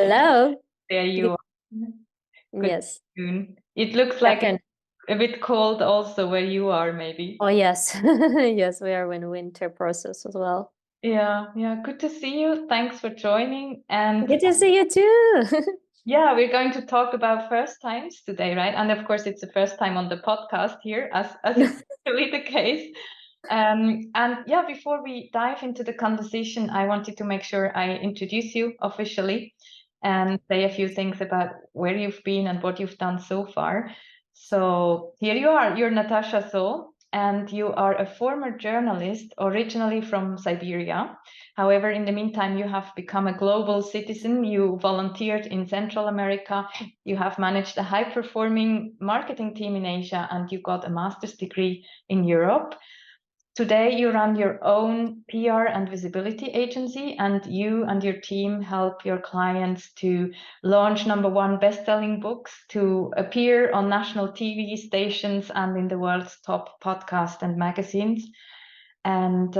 Hello. There you are. Good Yes. afternoon. It looks like it's a bit cold also where you are, maybe. Oh, yes. Yes, we are in winter process as well. Yeah, good to see you. Thanks for joining. And Good to see you too. yeah, we're going to talk about first times today, right? And of course, it's the first time on the podcast here, as is usually the case. And yeah, before we dive into the conversation, I wanted to make sure I introduce you officially and say a few things about where you've been and what you've done so far. So here you are, you're Natasha Zo, and you are a former journalist originally from Siberia. However, in the meantime, you have become a global citizen. You volunteered in Central America. You have managed a high-performing marketing team in Asia, and you got a master's degree in Europe. Today, you run your own PR and visibility agency, and you and your team help your clients to launch #1 best-selling books, to appear on national TV stations and in the world's top podcasts and magazines. And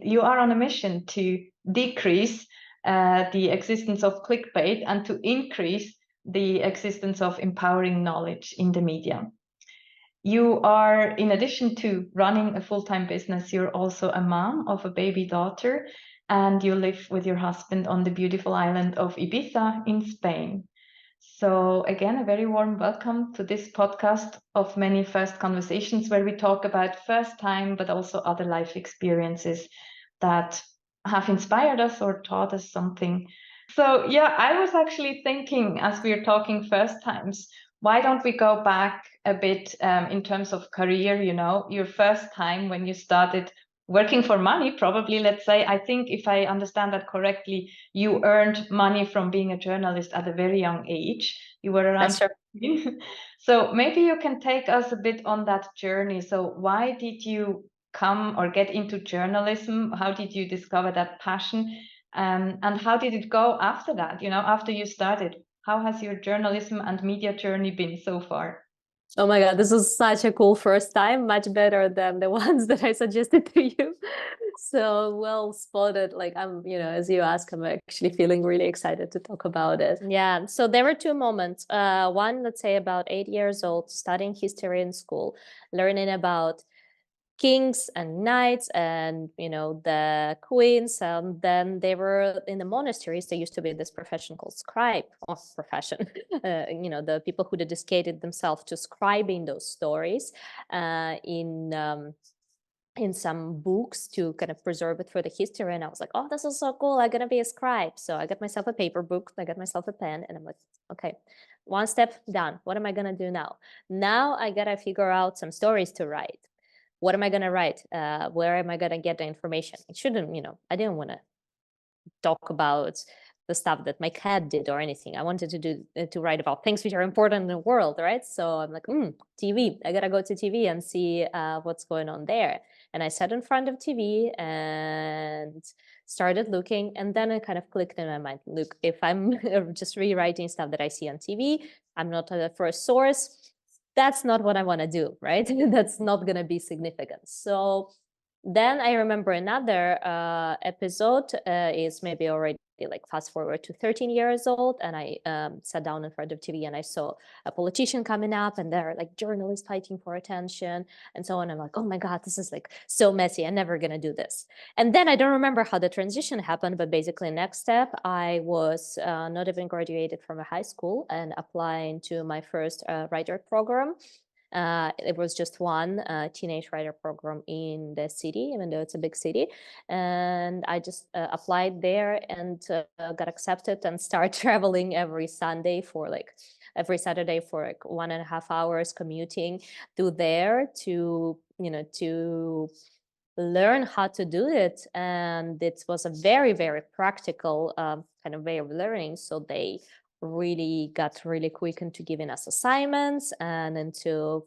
you are on a mission to decrease the existence of clickbait and to increase the existence of empowering knowledge in the media. You are, in addition to running a full-time business, you're also a mom of a baby daughter, and you live with your husband on the beautiful island of Ibiza in Spain. So again, a very warm welcome to this podcast of many first conversations where we talk about first time, but also other life experiences that have inspired us or taught us something. So yeah, I was actually thinking as we are talking first times, why don't we go back a bit in terms of career, your first time when you started working for money, probably, let's say. I think if I understand that correctly, you earned money from being a journalist at a very young age. You were around 15. So maybe you can take us a bit on that journey. So why did you come or get into journalism? How did you discover that passion? And how did it go after that, after you started? How has your journalism and media journey been so far? Oh my God, this was such a cool first time, much better than the ones that I suggested to you. So well spotted. Like as you ask, I'm actually feeling really excited to talk about it. Yeah. So there were two moments. One, let's say about 8 years old, studying history in school, learning about kings and knights and the queens, and then they were in the monasteries. There used to be this profession called scribe, or profession the people who dedicated themselves to scribing those stories in some books to kind of preserve it for the history. And I was like, oh, this is so cool, I'm gonna be a scribe. So I got myself a paper book, I got myself a pen, and I'm like, okay, one step done. What am I gonna do now I gotta figure out some stories to write. What am I going to write? Where am I going to get the information? It shouldn't, I didn't want to talk about the stuff that my cat did or anything. I wanted to write about things which are important in the world, right? So I'm like, TV. I got to go to TV and see what's going on there. And I sat in front of TV and started looking. And then it kind of clicked in my mind. Look, if I'm just rewriting stuff that I see on TV, I'm not the first source. That's not what I want to do, right? That's not going to be significant. So then I remember another episode is maybe already like fast forward to 13 years old, and I sat down in front of TV and I saw a politician coming up, and there are like journalists fighting for attention and so on. I'm like, oh my God, this is like so messy. I'm never gonna do this. And then I don't remember how the transition happened, but basically next step, I was not even graduated from a high school and applying to my first writer program. It was just one teenage writer program in the city, even though it's a big city. And I just applied there and got accepted and started traveling every Saturday for like 1.5 hours commuting to there to learn how to do it. And it was a very, very practical kind of way of learning. So they really got really quick into giving us assignments and into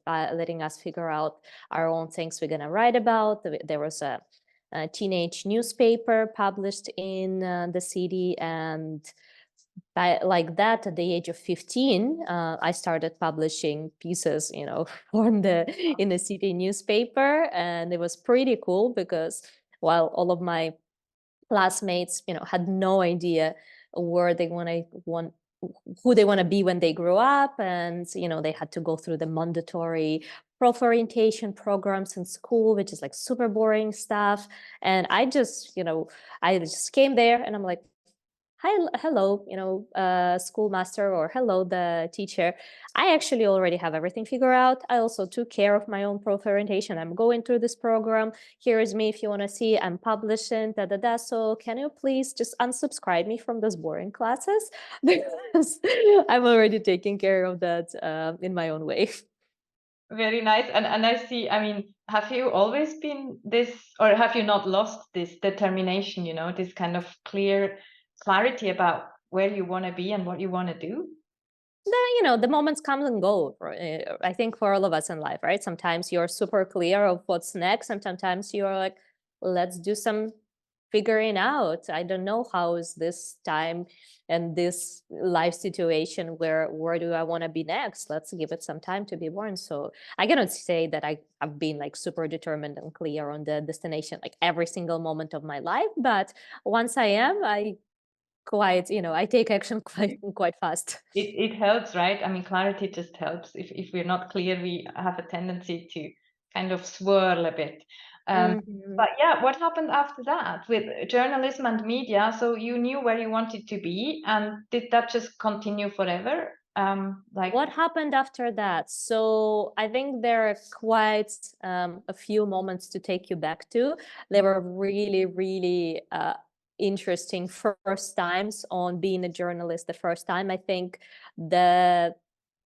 letting us figure out our own things we're going to write about. There was a teenage newspaper published in the city, and like that, at the age of 15, I started publishing pieces, in the city newspaper, and it was pretty cool because while all of my classmates, had no idea where they want who they want to be when they grow up. And, they had to go through the mandatory prof orientation programs in school, which is like super boring stuff. And I just came there and I'm like, hi, hello, schoolmaster, or hello, the teacher. I actually already have everything figured out. I also took care of my own prof orientation. I'm going through this program. Here is me if you want to see. I'm publishing, da da da. So can you please just unsubscribe me from those boring classes? Because I'm already taking care of that in my own way. Very nice. And I see, I mean, have you always been this, or have you not lost this determination, this kind of clarity about where you want to be and what you want to do? The moments come and go. I think for all of us in life, right? Sometimes you're super clear of what's next, and sometimes you're like, let's do some figuring out. I don't know how is this time and this life situation, where do I want to be next? Let's give it some time to be born. So I cannot say that I've been like super determined and clear on the destination like every single moment of my life, but once I am, I take action quite fast. It helps, right? I mean, clarity just helps. If we're not clear, we have a tendency to kind of swirl a bit. Mhm. But yeah, what happened after that with journalism and media? So you knew where you wanted to be, and did that just continue forever? What happened after that? So I think there are quite a few moments to take you back to. They were really, really interesting first times on being a journalist. The first time, I think the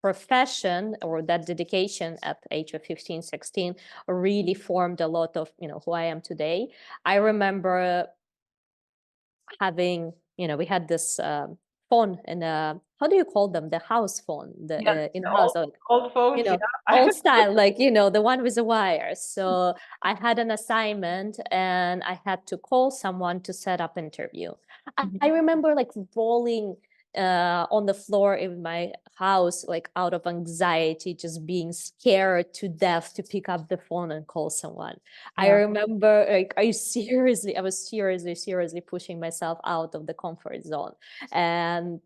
profession or that dedication at the age of 15, 16 really formed a lot of, who I am today. I remember having, we had this phone in how do you call them? The house phone, Yeah, in the the house, old you phones, know, yeah. old style, like, the one with the wires. So I had an assignment and I had to call someone to set up interview. I Mhm. remember like rolling on the floor in my house, like out of anxiety, just being scared to death to pick up the phone and call someone. I Yeah. remember like, I was seriously pushing myself out of the comfort zone. And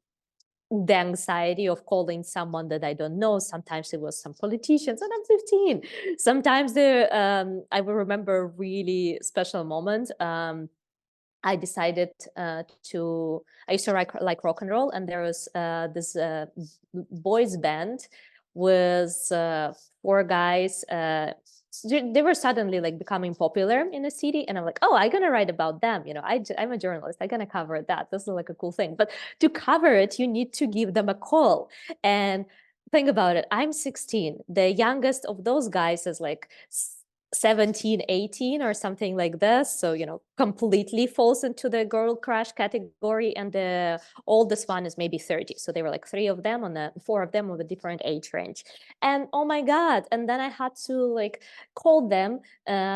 the anxiety of calling someone that I don't know. Sometimes it was some politicians, and I'm 15. Sometimes I will remember a really special moment. I decided I used to like rock and roll, and there was this boys band with four guys. They were suddenly like becoming popular in the city, and I'm like, oh, I'm gonna write about them. I'm a journalist. I'm gonna cover that. This is like a cool thing. But to cover it, you need to give them a call. And think about it. I'm 16. The youngest of those guys is like 17, 18 or something like this. So, completely falls into the girl crush category. And the oldest one is maybe 30. So they were like four of them of a different age range. And oh my God. And then I had to like call them,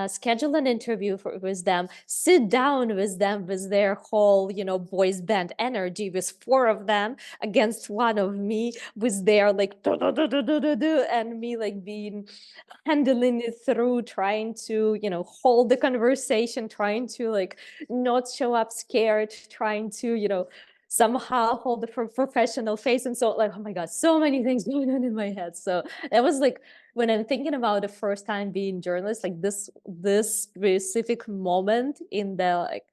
schedule an interview with them, sit down with them with their whole, boys band energy with four of them against one of me with their like, and me like being handling it through, trying to hold the conversation, trying to like not show up scared, trying to somehow hold the professional face. And so like, oh my God, so many things going on in my head. So that was like, when I'm thinking about the first time being journalist, like this specific moment in the like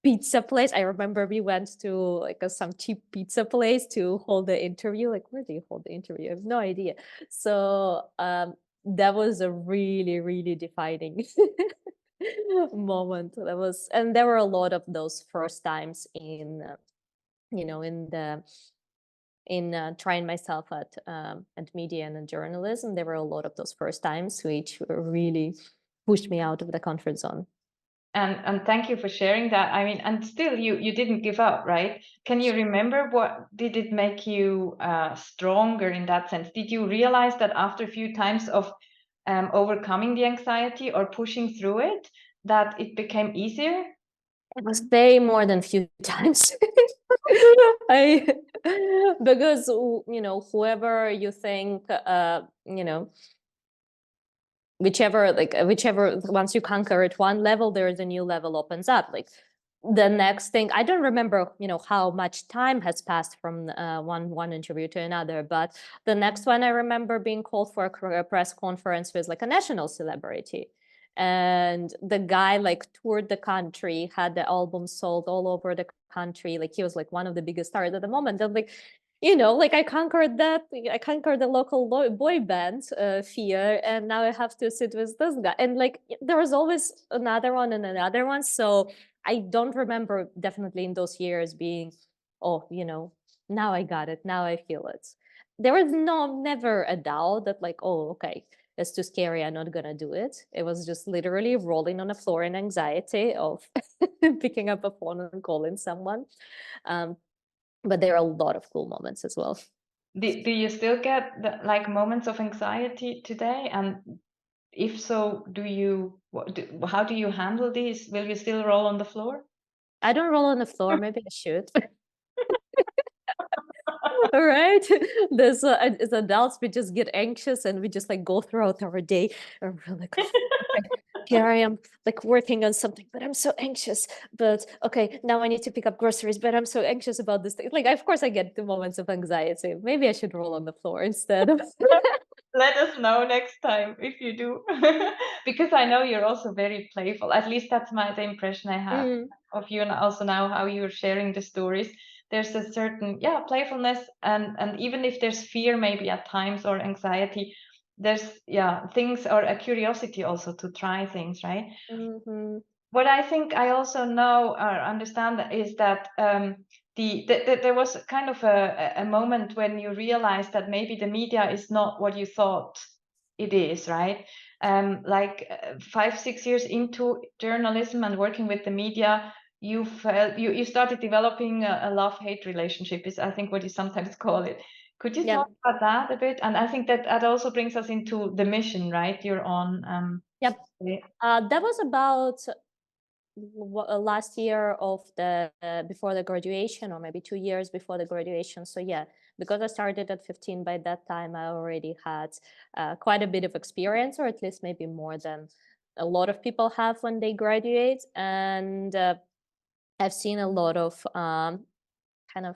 pizza place. I remember we went to like some cheap pizza place to hold the interview. Like, where do you hold the interview? I have no idea. So that was a really, really defining moment. And there were a lot of those first times in, trying myself at media and journalism. There were a lot of those first times which really pushed me out of the comfort zone. And thank you for sharing that. I mean, and still you didn't give up, right? Can you remember what did it make you stronger in that sense? Did you realize that after a few times of overcoming the anxiety or pushing through it, that it became easier? It was way more than few times. I because whoever you think whichever once you conquer at one level, there is a new level opens up. Like the next thing, I don't remember, how much time has passed from one interview to another, but the next one I remember being called for a press conference with like a national celebrity. And the guy like toured the country, had the album sold all over the country. Like he was like one of the biggest stars at the moment. And like, like I conquered that. I conquered the local boy band, Fear, and now I have to sit with this guy. And like there was always another one and another one. So I don't remember definitely in those years being, oh, now I got it. Now I feel it. There was never a doubt that like, oh, okay, it's too scary. I'm not gonna do it. It was just literally rolling on the floor in anxiety of picking up a phone and calling someone. Um, but there are a lot of cool moments as well. Do you still get like moments of anxiety today? And if so, how do you handle these? Will you still roll on the floor? I don't roll on the floor. Maybe I should. All right. As adults, we just get anxious and we just like go throughout our day and we're like, okay, here I am like working on something, but I'm so anxious. But okay, now I need to pick up groceries, but I'm so anxious about this thing. Like, of course, I get the moments of anxiety. Maybe I should roll on the floor instead of. Let us know next time if you do. Because I know you're also very playful. At least that's the impression I have Mm, of you, and also now how you're sharing the stories. There's a certain, yeah, playfulness, and even if there's fear maybe at times or anxiety, there's, yeah, things or a curiosity also to try things, right? mhm. What I think I also know or understand is that there was kind of a moment when you realized that maybe the media is not what you thought it is, right? Like 5, 6 years into journalism and working with the media, you felt you started developing a love-hate relationship, is I think what you sometimes call it. Could you Yeah. talk about that a bit? And I think that that also brings us into the mission, right? You're on. Yep. Yeah. That was about last year of the before the graduation, or maybe 2 years before the graduation. So yeah, because I started at 15, by that time I already had quite a bit of experience, or at least maybe more than a lot of people have when they graduate. And I've seen a lot of kind of,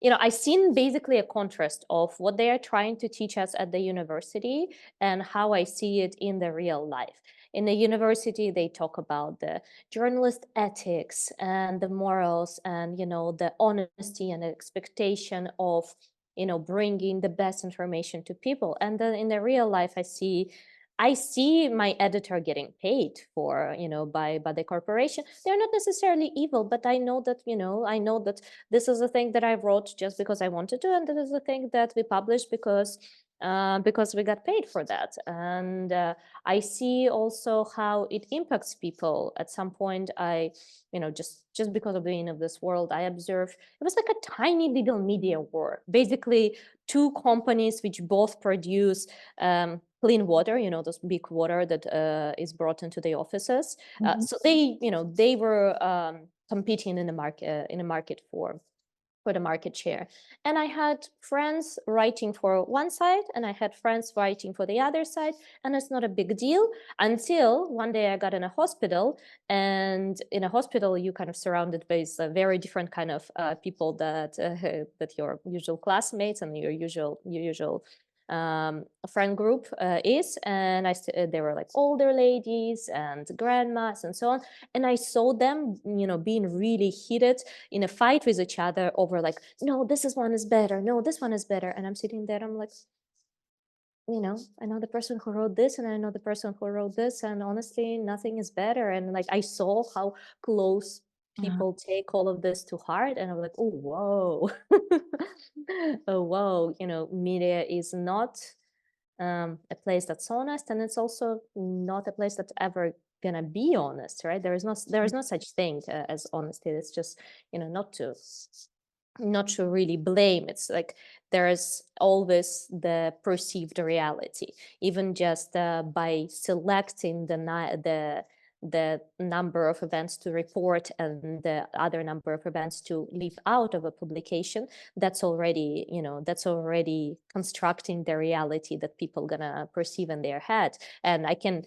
I've seen basically a contrast of what they are trying to teach us at the university and how I see it in the real life. In the university, they talk about the journalist ethics and the morals and, the honesty and the expectation of, bringing the best information to people. And then in the real life, I see my editor getting paid for, by the corporation. They're not necessarily evil, but I know that this is a thing that I wrote just because I wanted to, and this is a thing that we published because we got paid for that. And I see also how it impacts people. At some point, just because of being of this world, I observed it was like a tiny little media war. Basically, two companies which both produce clean water, this big water that is brought into the offices. Mhm. So they were competing in a market for the market share. And I had friends writing for one side and I had friends writing for the other side. And it's not a big deal until one day I got in a hospital. And in a hospital, you kind of surrounded by a very different kind of people that your usual classmates and your usual friend group is. And they were like older ladies and grandmas and so on. And I saw them, being really heated in a fight with each other over like, no, this is one is better, no, this one is better. And I'm sitting there, I'm like, I know the person who wrote this and I know the person who wrote this, and honestly nothing is better. And like I saw how close Mhm. people take all of this to heart, and I'm like, oh whoa. Oh whoa, media is not a place that's honest, and it's also not a place that's ever gonna be honest, right? There is no such thing as honesty. It's just, not to really blame. It's like there is always the perceived reality, even just by selecting the number of events to report and the other number of events to leave out of a publication, that's already, that's already constructing the reality that people gonna perceive in their head. And I can,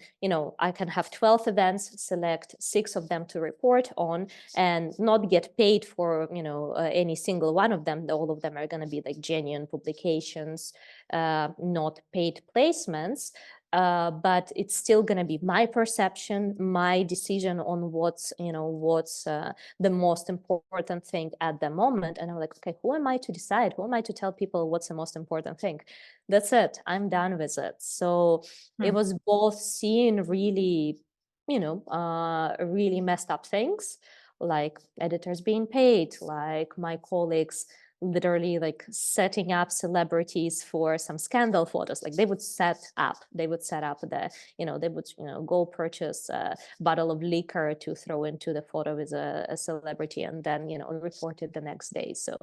I can have 12 events, select 6 of them to report on, and not get paid for, any single one of them. All of them are gonna be like genuine publications, not paid placements. But it's still going to be my perception, my decision on what's the most important thing at the moment. And I'm like, okay, who am I to decide? Who am I to tell people what's the most important thing? That's it. I'm done with it. So it was both seeing really, really messed up things, like editors being paid, like my colleagues literally like setting up celebrities for some scandal photos. Like they would set up the, they would, go purchase a bottle of liquor to throw into the photo with a celebrity, and then, report it the next day. So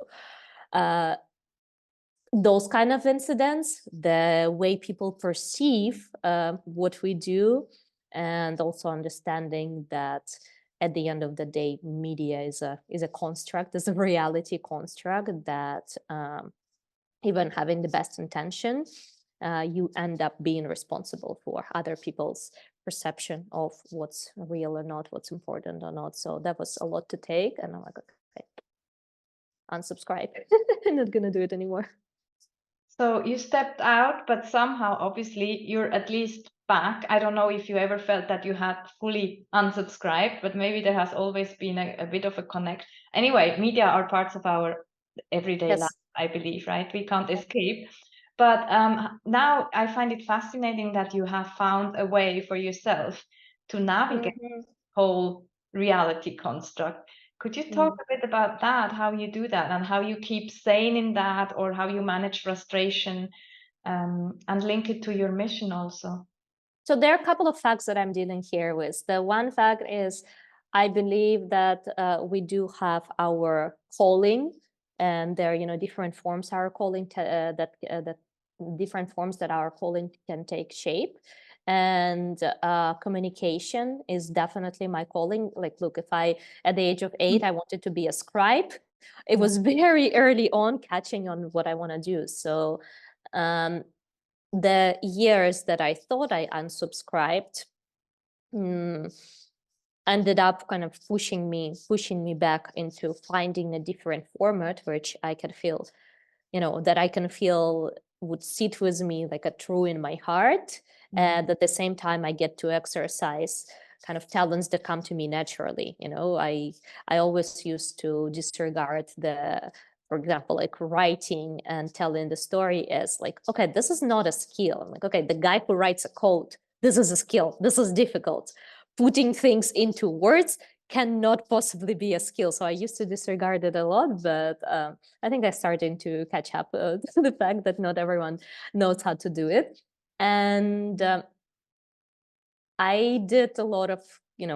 those kind of incidents, the way people perceive what we do, and also understanding that at the end of the day, media is a construct, is a reality construct that even having the best intention, you end up being responsible for other people's perception of what's real or not, what's important or not. So that was a lot to take, and I'm like, okay, unsubscribe. I'm not gonna do it anymore. So you stepped out, but somehow, obviously, you're at least back. I don't know if you ever felt that you had fully unsubscribed, but maybe there has always been a bit of a connect. Anyway, media are parts of our everyday life, Yes. I believe, right? We can't escape. But now I find it fascinating that you have found a way for yourself to navigate whole reality construct. Could you talk a bit about that, how you do that and how you keep sane in that, or how you manage frustration, and link it to your mission also? So there are a couple of facts that I'm dealing here with. The one fact is I believe that we do have our calling, and there are, different forms our calling that different forms that our calling can take shape. And communication is definitely my calling. Like, look, if I, at the age of 8, I wanted to be a scribe, it was very early on catching on what I want to do. So the years that I thought I unsubscribed ended up kind of pushing me back into finding a different format which I could feel, that I can feel would sit with me like a true in my heart. And at the same time, I get to exercise kind of talents that come to me naturally. I always used to disregard for example, like writing and telling the story as like, okay, this is not a skill. I'm like, okay, the guy who writes a code, this is a skill. This is difficult. Putting things into words cannot possibly be a skill. So I used to disregard it a lot, but I think I'm starting to catch up to the fact that not everyone knows how to do it. And I did a lot of,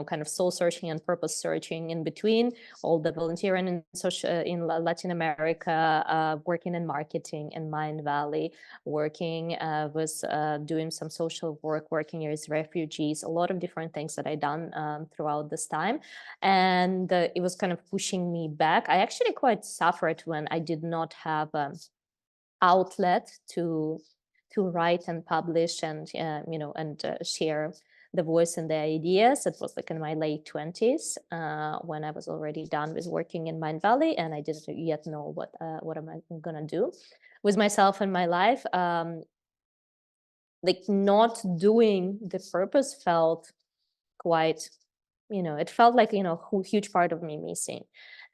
kind of soul searching and purpose searching in between, all the volunteering in Latin America, working in marketing in Mind Valley, working with doing some social work, working as refugees, a lot of different things that I done throughout this time. And it was kind of pushing me back. I actually quite suffered when I did not have outlet to write and publish and share the voice and the ideas. It was like in my late 20s when I was already done with working in Mind Valley, and I didn't yet know what am I gonna do with myself and my life. Like not doing the purpose felt quite, it felt like, a huge part of me missing.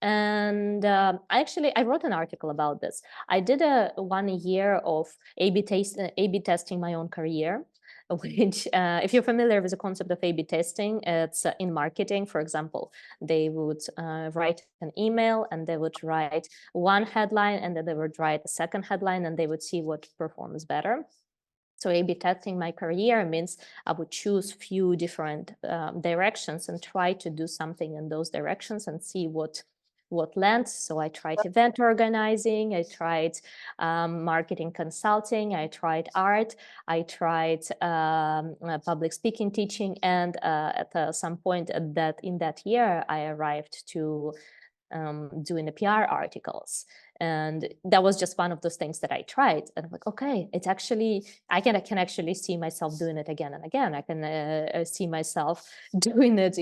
And I wrote an article about this. I did a 1 year of A/B testing my own career, which, if you're familiar with the concept of A/B testing, it's in marketing. For example, they would write an email, and they would write one headline, and then they would write a second headline, and they would see what performs better. So A/B testing my career means I would choose few different directions and try to do something in those directions and see what what lands. So I tried event organizing, I tried marketing consulting, I tried art, I tried public speaking teaching, and at some point in that year, I arrived to doing the PR articles. And that was just one of those things that I tried. And I'm like, okay, it's actually, I can actually see myself doing it again and again. I can see myself doing it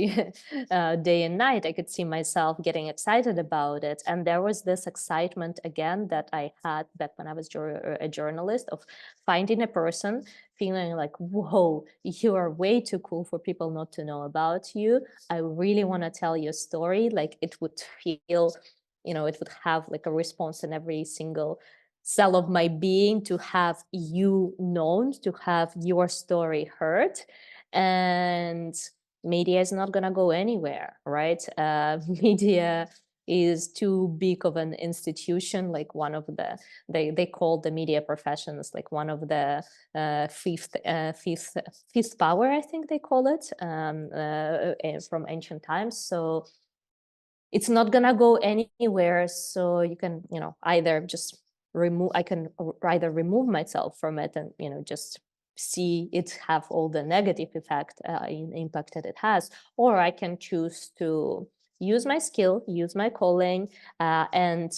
day and night. I could see myself getting excited about it. And there was this excitement again that I had back when I was a journalist, of finding a person, feeling like, whoa, you are way too cool for people not to know about you. I really want to tell you a story. Like, it would feel, it would have like a response in every single cell of my being to have you known, to have your story heard. And media is not going to go anywhere, right? Media is too big of an institution. Like, one of the, they call the media professions like one of the fifth power, I think they call it, from ancient times. So it's not gonna go anywhere. So you can, either just I can either remove myself from it and, just see it have all the negative impact that it has, or I can choose to use my skill, use my calling, and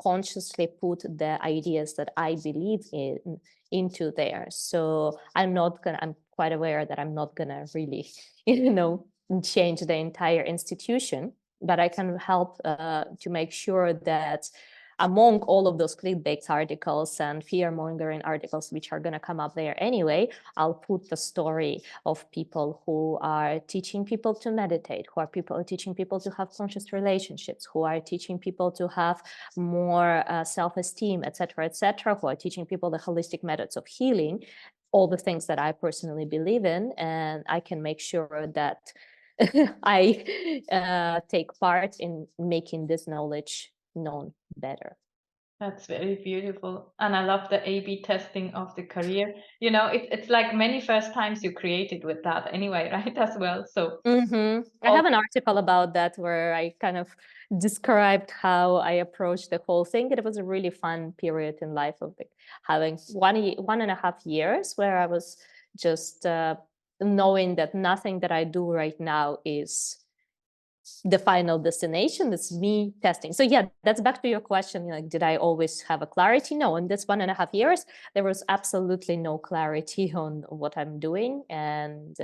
consciously put the ideas that I believe in into there. So I'm quite aware that I'm not gonna really, change the entire institution, but I can help to make sure that among all of those clickbait articles and fear-mongering articles, which are going to come up there anyway, I'll put the story of people who are teaching people to meditate, who are teaching people to have conscious relationships, who are teaching people to have more self-esteem, etc., who are teaching people the holistic methods of healing, all the things that I personally believe in. And I can make sure that I take part in making this knowledge known better. That's very beautiful. And I love the A/B testing of the career. It's like many first times you created with that anyway, right? As well. So I have an article about that where I kind of described how I approached the whole thing. It was a really fun period in life of having 1.5 years where I was just knowing that nothing that I do right now is the final destination. It's me testing. So yeah, that's back to your question. Like, did I always have a clarity? No, in this 1.5 years, there was absolutely no clarity on what I'm doing. And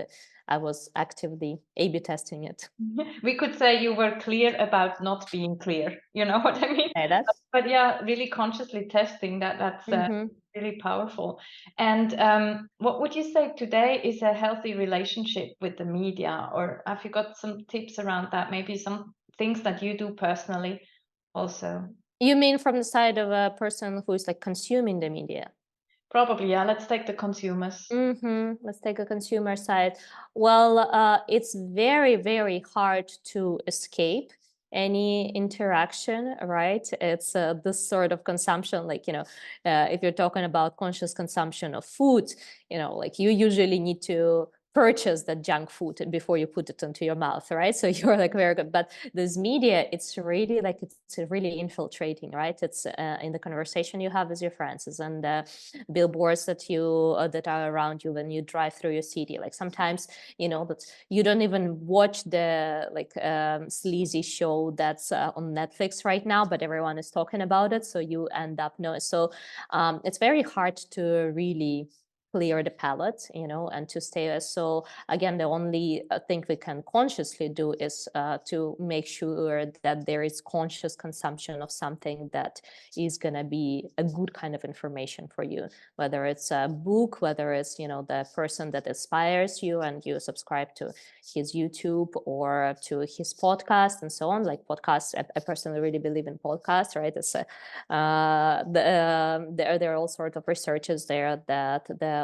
I was actively A/B testing it. we could say you were clear about not being clear. You know what I mean? Okay, that's But yeah, really consciously testing that's really powerful. And what would you say today is a healthy relationship with the media? Or have you got some tips around that? Maybe some things that you do personally also? You mean from the side of a person who is like consuming the media? Probably, yeah. Let's take the consumers. Let's take a consumer side. Well, it's very, very hard to escape any interaction, right? It's this sort of consumption, like, if you're talking about conscious consumption of food, like, you usually need to purchase that junk food before you put it into your mouth, right? So you're like very good. But this media, it's really like, it's really infiltrating, right? It's in the conversation you have with your friends, it's in the billboards that are around you when you drive through your city. Like, sometimes, that you don't even watch the sleazy show that's on Netflix right now, but everyone is talking about it, so you end up knowing. So it's very hard to really clear the palate, and to stay. So again, the only thing we can consciously do is to make sure that there is conscious consumption of something that is going to be a good kind of information for you, whether it's a book, whether it's, the person that inspires you and you subscribe to his YouTube or to his podcast and so on. Like, podcasts, I personally really believe in podcasts, right? It's there are all sorts of researches there that the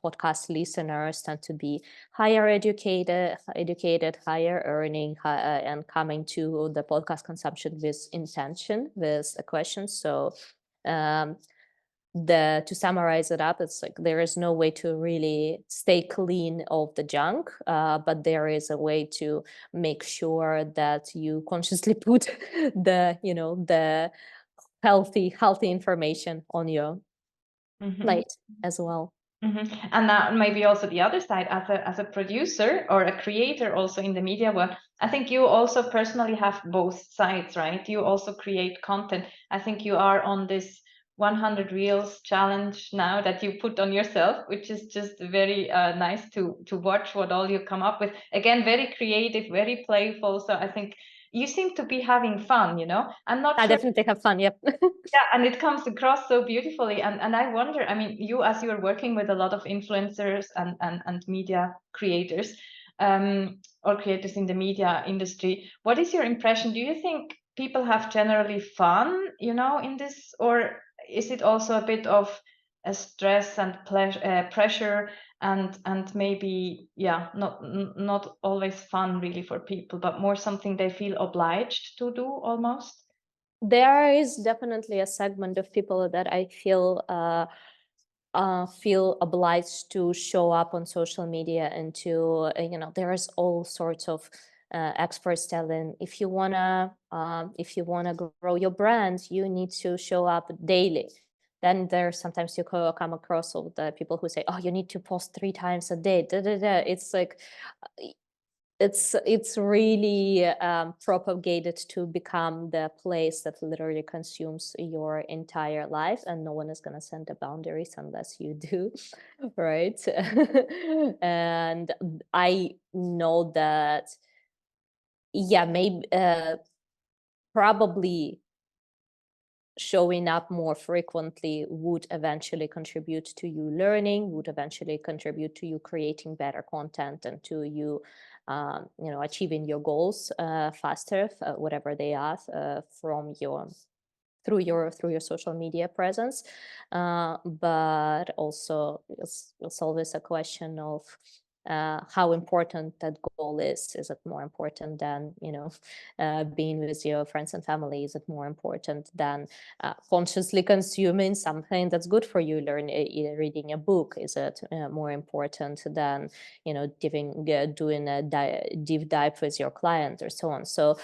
podcast listeners tend to be higher educated, higher earning, and coming to the podcast consumption with intention, with a question. So to summarize it up, it's like there is no way to really stay clean of the junk, but there is a way to make sure that you consciously put the healthy information on your Mhm. plate as well. And that maybe also the other side, as a producer or a creator also in the media world, I think you also personally have both sides, right? You also create content. I think you are on this 100 reels challenge now that you put on yourself, which is just very nice to watch what all you come up with. Again, very creative, very playful. So I think you seem to be having fun, you know? I'm not I sure. definitely have fun. Yep. Yeah, and it comes across so beautifully. And I wonder, I mean, you as you're working with a lot of influencers and media creators, or creators in the media industry, what is your impression? Do you think people have generally fun, you know, in this, or is it also a bit of a stress and pressure and maybe, yeah, not always fun really for people, but more something they feel obliged to do almost? There is definitely a segment of people that I feel obliged to show up on social media and to there is all sorts of experts telling if you wanna grow your brand, you need to show up daily. Then there's sometimes you come across all the people who say, oh, you need to post 3 times a day. Da, da, da. It's like it's really propagated to become the place that literally consumes your entire life, and no one is going to set the boundaries unless you do. Right? And I know that, yeah, maybe probably showing up more frequently would eventually contribute to you learning, would eventually contribute to you creating better content and to you achieving your goals faster, whatever they are, from your through your social media presence. But also it's always a question of how important that goal is. Is it more important than being with your friends and family? Is it more important than consciously consuming something that's good for you, reading a book? Is it more important than doing a deep dive with your client or so on? So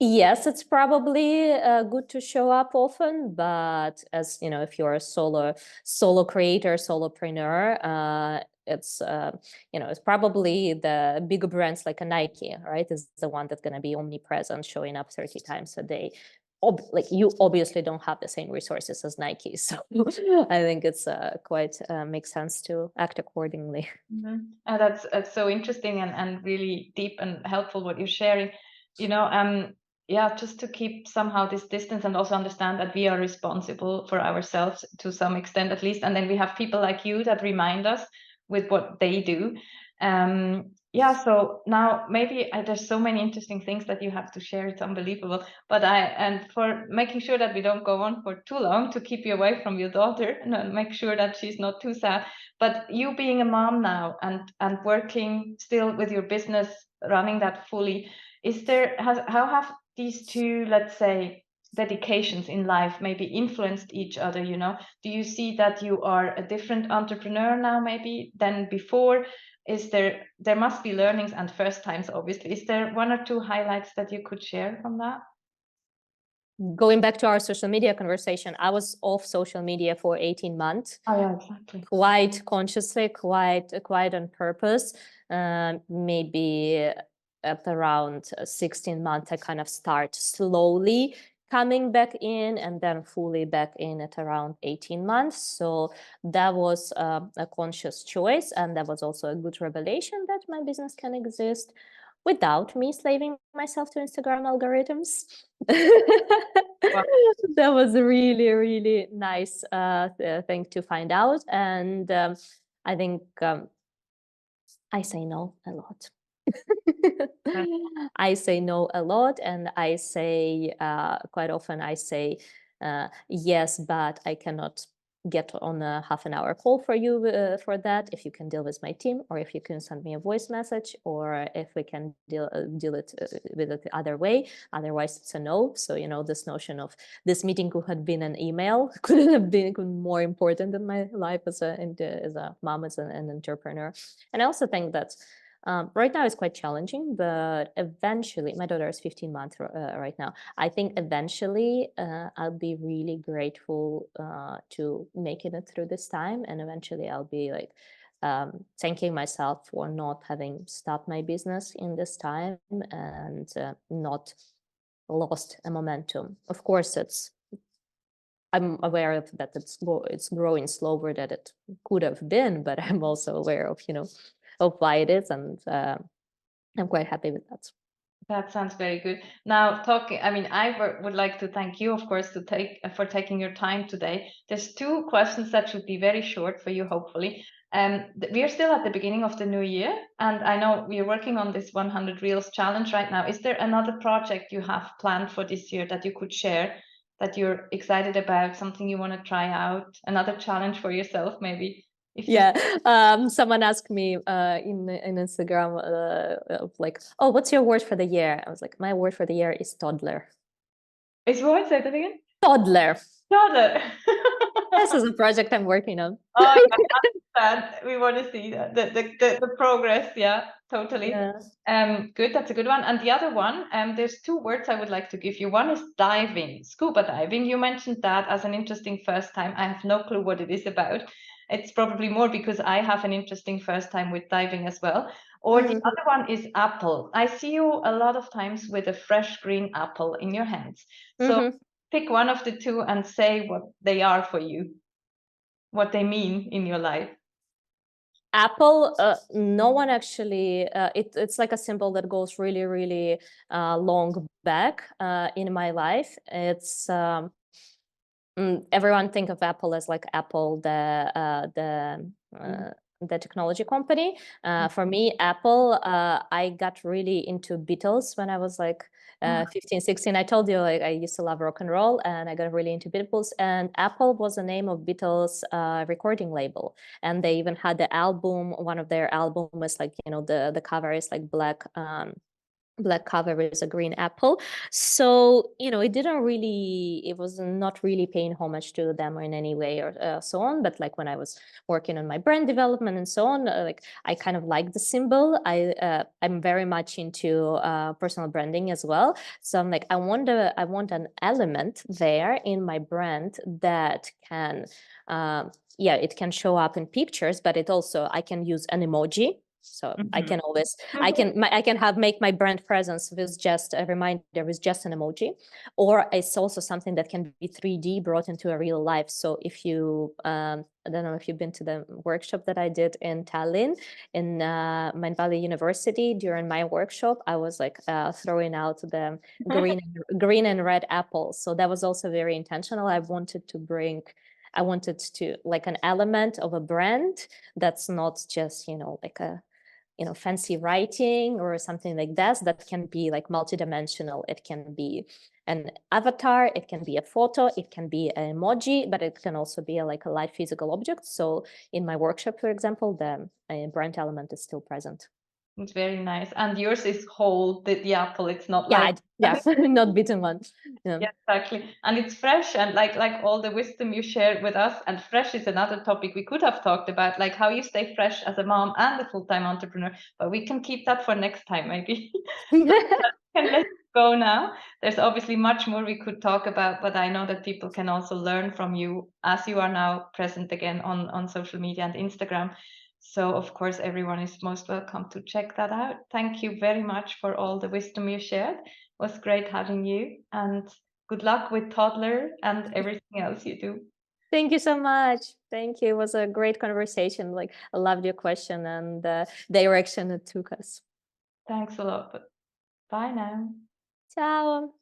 yes, it's probably good to show up often, but as you know, if you're a solo creator, solopreneur, it's probably the bigger brands like a Nike, right? Is the one that's going to be omnipresent, showing up 30 times a day. Like you obviously don't have the same resources as Nike, so I think it's quite makes sense to act accordingly. That's so interesting and really deep and helpful what you're sharing. You know, yeah, just to keep somehow this distance and also understand that we are responsible for ourselves to some extent at least, and then we have people like you that remind us with what they do. Yeah, so now maybe there's so many interesting things that you have to share. It's unbelievable. But and for making sure that we don't go on for too long to keep you away from your daughter and make sure that she's not too sad. But you being a mom now and working still with your business, running that fully, how have these two, let's say, dedications in life maybe influenced each other, you know? Do you see that you are a different entrepreneur now maybe than before? There must be learnings and first times, obviously. Is there one or two highlights that you could share from that? Going back to our social media conversation, I was off social media for 18 months. Oh yeah, exactly. Quite consciously, quite on purpose. Maybe at around 16 months, I kind of start slowly coming back in and then fully back in at around 18 months. So that was a conscious choice. And that was also a good revelation that my business can exist without me slaving myself to Instagram algorithms. Wow. That was a really, really nice thing to find out. And I think I say no a lot. I say no a lot, and I say quite often I say yes, but I cannot get on a half an hour call for you for that, if you can deal with my team, or if you can send me a voice message, or if we can deal it with it the other way. Otherwise, it's a no. So, this notion of this meeting could have been an email, couldn't have been more important in my life as a mom, as an entrepreneur. And I also think that right now it's quite challenging, but eventually, my daughter is 15 months right now. I think eventually I'll be really grateful to making it through this time. And eventually I'll be like thanking myself for not having stopped my business in this time and not lost a momentum. Of course, I'm aware of that it's growing slower than it could have been, but I'm also aware of, of why it is. And I'm quite happy with that. That sounds very good. Now, I mean, would like to thank you, of course, for taking your time today. There's two questions that should be very short for you, hopefully. We are still at the beginning of the new year, and I know we are working on this 100 Reels challenge right now. Is there another project you have planned for this year that you could share, that you're excited about, something you want to try out, another challenge for yourself, maybe? Yeah, someone asked me in Instagram of like, oh, what's your word for the year? I was like, my word for the year is toddler. Is what? Say that again? Toddler. Toddler. This is a project I'm working on. Oh, yeah, that we want to see that the progress. Yeah, totally. Yeah. Good. That's a good one. And the other one, there's two words I would like to give you. One is diving, scuba diving. You mentioned that as an interesting first time. I have no clue what it is about. It's probably more because I have an interesting first time with diving as well. Or the other one is apple. I see you a lot of times with a fresh green apple in your hands. So pick one of the two and say what they are for you, what they mean in your life. Apple, no one actually, it's like a symbol that goes really, really long back in my life. It's everyone think of Apple as like Apple, the technology company. For me, Apple, I got really into Beatles when I was like 15, 16. I told you like I used to love rock and roll, and I got really into Beatles. And Apple was the name of Beatles recording label, and they even had the album. One of their albums was like the cover is like black cover with a green apple. So it was not really paying homage to them in any way or so on. But like when I was working on my brand development and so on, like I kind of like the symbol. I'm very much into personal branding as well. So I'm like, I want an element there in my brand that can it can show up in pictures, but I can use an emoji. So I can always I can make my brand presence with just a reminder with just an emoji, or it's also something that can be 3D brought into a real life. So if you I don't know if you've been to the workshop that I did in Tallinn in Mind Valley University. During my workshop, I was like throwing out the green and red apples. So that was also very intentional. I wanted to like an element of a brand that's not just like a fancy writing or something like that can be like multidimensional. It can be an avatar, it can be a photo, it can be an emoji, but it can also be like a live physical object. So in my workshop, for example, the brand element is still present. It's very nice. And yours is whole, the apple. It's not Yeah, like not beaten one. Yeah, exactly. And it's fresh, and like all the wisdom you shared with us. And fresh is another topic we could have talked about, like how you stay fresh as a mom and a full-time entrepreneur. But we can keep that for next time, maybe. Can let it go now. There's obviously much more we could talk about, but I know that people can also learn from you as you are now present again on social media and Instagram. So of course, everyone is most welcome to check that out. Thank you very much for all the wisdom you shared. It was great having you, and good luck with toddler and everything else you do. Thank you so much. Thank you. It was a great conversation. Like I loved your question and the direction it took us. Thanks a lot. Bye now. Ciao.